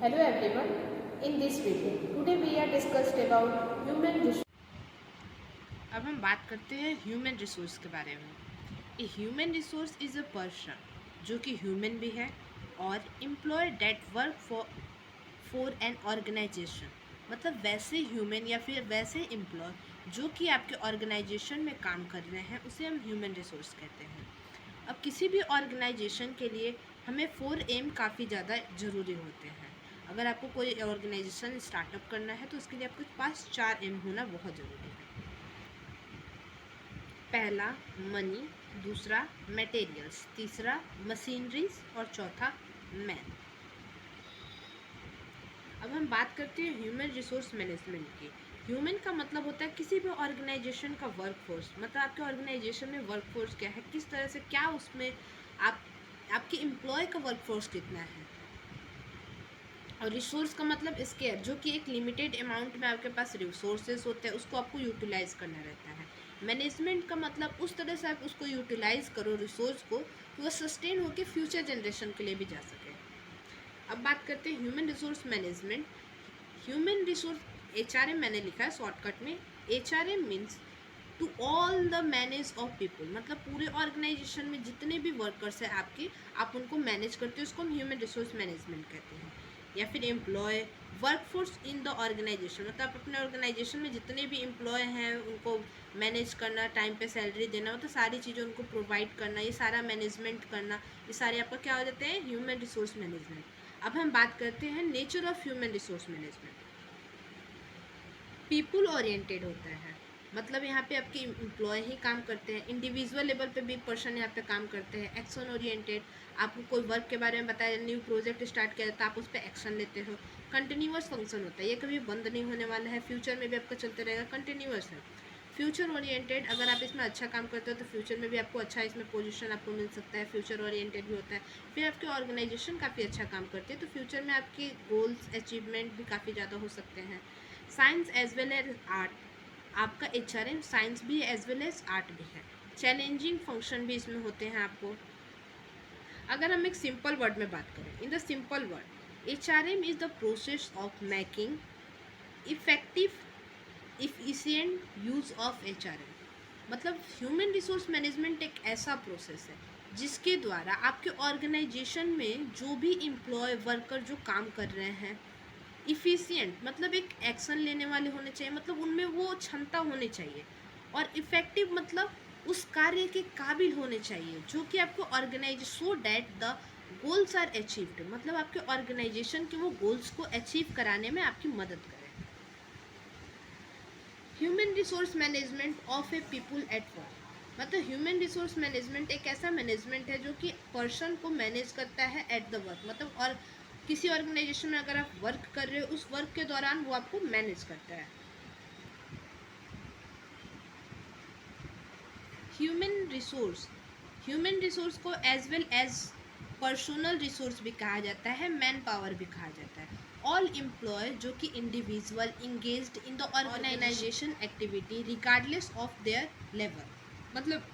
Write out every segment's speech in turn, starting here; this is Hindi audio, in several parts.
Hello everyone. In this video, today we are discussed about human resources. अब हम बात करते हैं ह्यूमन रिसोर्स के बारे में। A human resource is a person जो कि ह्यूमन भी है और employ that work for an organisation, मतलब वैसे ह्यूमन या फिर वैसे एम्प्लॉय जो कि आपके ऑर्गेनाइजेशन में काम कर रहे हैं उसे हम ह्यूमन रिसोर्स कहते हैं। अब किसी भी ऑर्गेनाइजेशन के लिए हमें 4 एम काफ़ी ज़्यादा ज़रूरी होते हैं। अगर आपको कोई ऑर्गेनाइजेशन स्टार्टअप करना है तो उसके लिए आपके पास 4 एम होना बहुत ज़रूरी है। पहला मनी, दूसरा मटेरियल्स, तीसरा मशीनरीज और चौथा मैन। अब हम बात करते हैं ह्यूमन रिसोर्स मैनेजमेंट की। ह्यूमन का मतलब होता है किसी भी ऑर्गेनाइजेशन का वर्कफोर्स, मतलब आपके ऑर्गेनाइजेशन में वर्कफोर्स क्या है, किस तरह से क्या उसमें आप आपके एम्प्लॉय का वर्कफोर्स कितना है। और रिसोर्स का मतलब स्केयर, जो कि एक लिमिटेड अमाउंट में आपके पास रिसोर्सेज होते हैं उसको आपको यूटिलाइज करना रहता है। मैनेजमेंट का मतलब उस तरह से आप उसको यूटिलाइज करो रिसोर्स को कि वो सस्टेन होकर फ्यूचर जनरेशन के लिए भी जा सके। अब बात करते हैं human resource management. Human resource HRM मैंने लिखा है शॉर्टकट में। HRM means to all the manage of people, मतलब पूरे ऑर्गेनाइजेशन में जितने भी वर्कर्स हैं आपके, आप उनको मैनेज करते हो, उसको हम ह्यूमन रिसोर्स मैनेजमेंट कहते हैं। या फिर employ workforce in the organisation, मतलब आप अपने ऑर्गेनाइजेशन में जितने भी एम्प्लॉय हैं उनको मैनेज करना, टाइम पे सैलरी देना, मतलब सारी चीज़ें उनको प्रोवाइड करना, ये सारा मैनेजमेंट करना, ये सारे आपका क्या हो जाते हैं, ह्यूमन रिसोर्स मैनेजमेंट। अब हम बात करते हैं nature of human resource management. People oriented होता है, मतलब यहाँ पे आपके एम्प्लॉय ही काम करते हैं। इंडिविजुअल लेवल पे भी पर्सन यहाँ पे काम करते हैं। एक्शन ओरिएंटेड, आपको कोई वर्क के बारे में बताया, न्यू प्रोजेक्ट स्टार्ट किया तो आप उस पर एक्शन लेते हो। कंटिन्यूअस फंक्शन होता है, ये कभी बंद नहीं होने वाला है, फ्यूचर में भी आपका चलते रहेगा, कंटिन्यूअस है। फ्यूचर ओरिएंटेड, अगर आप इसमें अच्छा काम करते हो तो फ्यूचर में भी आपको अच्छा इसमें पोजीशन आपको मिल सकता है, फ्यूचर ओरिएंटेड भी होता है। फिर आपकी ऑर्गेनाइजेशन काफ़ी अच्छा काम करती है तो फ्यूचर में आपके गोल्स अचीवमेंट भी काफ़ी ज़्यादा हो सकते हैं। Science as well as art, आपका HRM साइंस भी है एज वेल एज आर्ट भी है। चैलेंजिंग फंक्शन भी इसमें होते हैं आपको। अगर हम एक सिंपल वर्ड में बात करें, in the simple word, HRM is the process of making effective efficient use of HRM, मतलब ह्यूमन रिसोर्स मैनेजमेंट एक ऐसा प्रोसेस है जिसके द्वारा आपके ऑर्गेनाइजेशन में जो भी एम्प्लॉय वर्कर जो काम कर रहे हैं, इफ़िशिएंट मतलब एक एक्शन लेने वाले होने चाहिए, मतलब उनमें वो क्षमता होनी चाहिए। और इफ़ेक्टिव मतलब उस कार्य के काबिल होने चाहिए जो कि आपको organise so that the goals are achieved, मतलब आपके ऑर्गेनाइजेशन के वो गोल्स को अचीव कराने में आपकी मदद करें। Human resource management of A people at work, मतलब ह्यूमन रिसोर्स मैनेजमेंट एक ऐसा मैनेजमेंट है जो कि पर्सन को मैनेज करता है एट द वर्क, मतलब और किसी ऑर्गेनाइजेशन में अगर आप वर्क कर रहे हो उस वर्क के दौरान वो आपको मैनेज करता है। ह्यूमन रिसोर्स को as well as personal resource भी कहा जाता है, मैन पावर भी कहा जाता है। ऑल एम्प्लॉय जो कि individual engaged in the organisation activity regardless of their level, मतलब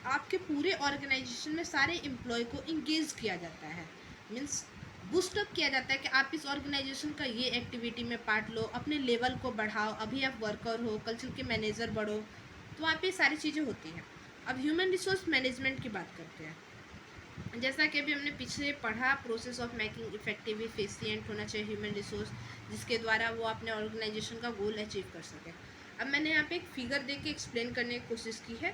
आपके पूरे ऑर्गेनाइजेशन में सारे एम्प्लॉय को इंगेज किया जाता है, मीन्स बूस्टअप किया जाता है कि आप इस ऑर्गेनाइजेशन का ये एक्टिविटी में पार्ट लो, अपने लेवल को बढ़ाओ, अभी आप वर्कर हो कल चल के मैनेजर बढ़ो, तो वहाँ पे सारी चीज़ें होती हैं। अब ह्यूमन रिसोर्स मैनेजमेंट की बात करते हैं। जैसा कि अभी हमने पीछे पढ़ा, process of making effective efficient होना चाहिए ह्यूमन रिसोर्स, जिसके द्वारा वो अपने ऑर्गेनाइजेशन का गोल अचीव कर सके। अब मैंने यहाँ पे एक फिगर दे के एक्सप्लेन करने की कोशिश की है।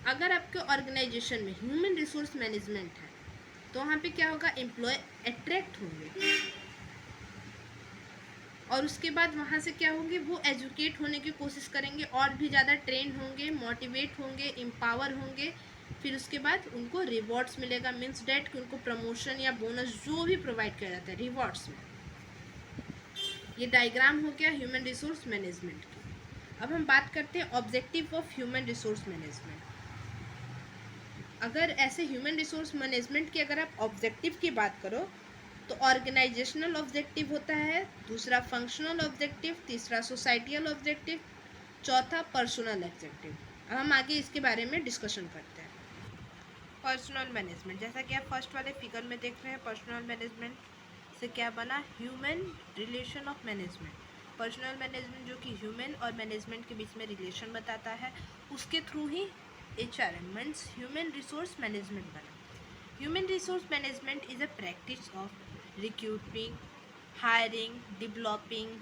अगर आपके ऑर्गेनाइजेशन में ह्यूमन रिसोर्स मैनेजमेंट है तो वहाँ पे क्या होगा, एम्प्लॉय अट्रैक्ट होंगे और उसके बाद वहाँ से क्या होंगे, वो एजुकेट होने की कोशिश करेंगे और भी ज़्यादा ट्रेन होंगे, मोटिवेट होंगे, एम्पावर होंगे। फिर उसके बाद उनको रिवॉर्ड्स मिलेगा, मीन्स डेट कि उनको प्रमोशन या बोनस जो भी प्रोवाइड किया जाता है रिवॉर्ड्स में। ये डायग्राम हो गया ह्यूमन रिसोर्स मैनेजमेंट की। अब हम बात करते हैं objective of human resource management. अगर ऐसे ह्यूमन रिसोर्स मैनेजमेंट की अगर आप ऑब्जेक्टिव की बात करो तो ऑर्गेनाइजेशनल ऑब्जेक्टिव होता है, दूसरा फंक्शनल ऑब्जेक्टिव, तीसरा सोसाइटियल ऑब्जेक्टिव, चौथा पर्सनल ऑब्जेक्टिव। अब हम आगे इसके बारे में डिस्कशन करते हैं। पर्सनल मैनेजमेंट, जैसा कि आप फर्स्ट वाले फिगर में देख रहे हैं, पर्सनल मैनेजमेंट से क्या बना, human relation of management. Personal management जो कि ह्यूमन और मैनेजमेंट के बीच में रिलेशन बताता है, उसके थ्रू ही HRM means human resource management बना। Human resource management is a practice of recruiting, hiring, developing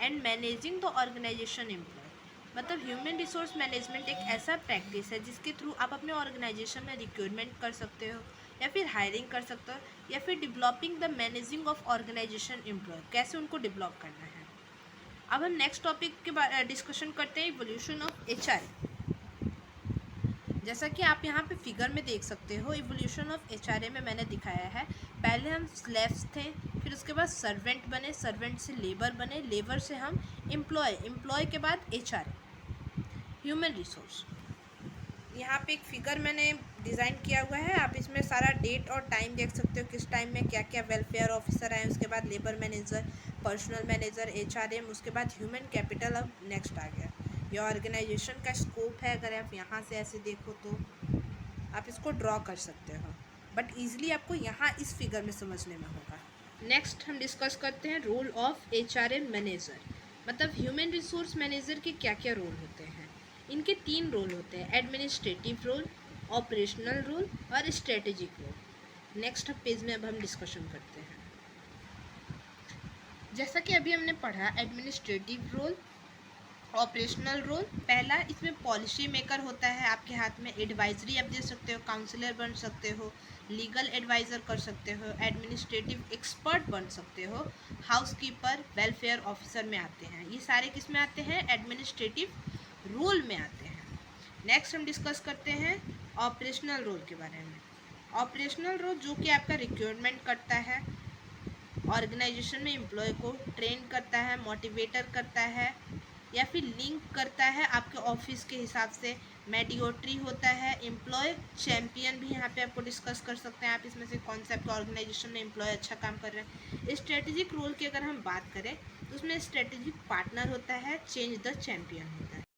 and managing the organisation employ. मतलब ह्यूमन रिसोर्स मैनेजमेंट एक ऐसा प्रैक्टिस है जिसके थ्रू आप अपने ऑर्गेनाइजेशन में रिक्रूटमेंट कर सकते हो, या फिर हायरिंग कर सकते हो, या फिर developing the managing of organisation employ, कैसे उनको डेवलप करना है। अब हम नेक्स्ट टॉपिक के बारे डिस्कशन करते हैं, इवोल्यूशन ऑफ HRM। जैसा कि आप यहाँ पे फिगर में देख सकते हो, इवोल्यूशन ऑफ HRM में मैंने दिखाया है, पहले हम स्लेव्स थे, फिर उसके बाद सर्वेंट बने, सर्वेंट से लेबर बने, लेबर से हम एम्प्लॉय, एम्प्लॉय के बाद HRM ह्यूमन रिसोर्स। यहाँ पे एक फिगर मैंने डिज़ाइन किया हुआ है, आप इसमें सारा डेट और टाइम देख सकते हो, किस टाइम में क्या क्या वेलफेयर ऑफिसर आए, उसके बाद labour manager, personal manager, HRM, उसके बाद ह्यूमन कैपिटल अब नेक्स्ट आ गया। ये ऑर्गेनाइजेशन का स्कोप है, अगर आप यहाँ से ऐसे देखो तो आप इसको ड्रॉ कर सकते हो, बट ईजिली आपको यहाँ इस फिगर में समझने में होगा। नेक्स्ट हम डिस्कस करते हैं रोल ऑफ HRM मैनेजर। मतलब ह्यूमन रिसोर्स मैनेजर के क्या क्या रोल होते हैं। इनके 3 रोल होते हैं, एडमिनिस्ट्रेटिव रोल, ऑपरेशनल रोल और स्ट्रेटेजिक रोल। नेक्स्ट पेज में अब हम डिस्कशन करते हैं। जैसा कि अभी हमने पढ़ा, एडमिनिस्ट्रेटिव रोल, ऑपरेशनल रोल, पहला इसमें पॉलिसी मेकर होता है, आपके हाथ में एडवाइजरी आप दे सकते हो, काउंसलर बन सकते हो, लीगल एडवाइज़र कर सकते हो, एडमिनिस्ट्रेटिव एक्सपर्ट बन सकते हो, हाउसकीपर, वेलफेयर ऑफिसर में आते हैं। ये सारे किस में आते हैं, एडमिनिस्ट्रेटिव रोल में आते हैं। नेक्स्ट हम डिस्कस करते हैं ऑपरेशनल रोल के बारे में। ऑपरेशनल रोल जो कि आपका रिक्रूटमेंट करता है, ऑर्गेनाइजेशन में एम्प्लॉय को ट्रेन करता है, मोटिवेटर करता है, या फिर लिंक करता है आपके ऑफिस के हिसाब से, मेडियोट्री होता है, एम्प्लॉय चैम्पियन भी यहाँ पे आपको डिस्कस कर सकते हैं आप, इसमें से कौन सा आपके ऑर्गेनाइजेशन में एम्प्लॉय अच्छा काम कर रहे हैं। स्ट्रेटेजिक रोल की अगर हम बात करें तो उसमें स्ट्रेटेजिक पार्टनर होता है, चेंज द चैम्पियन होता है।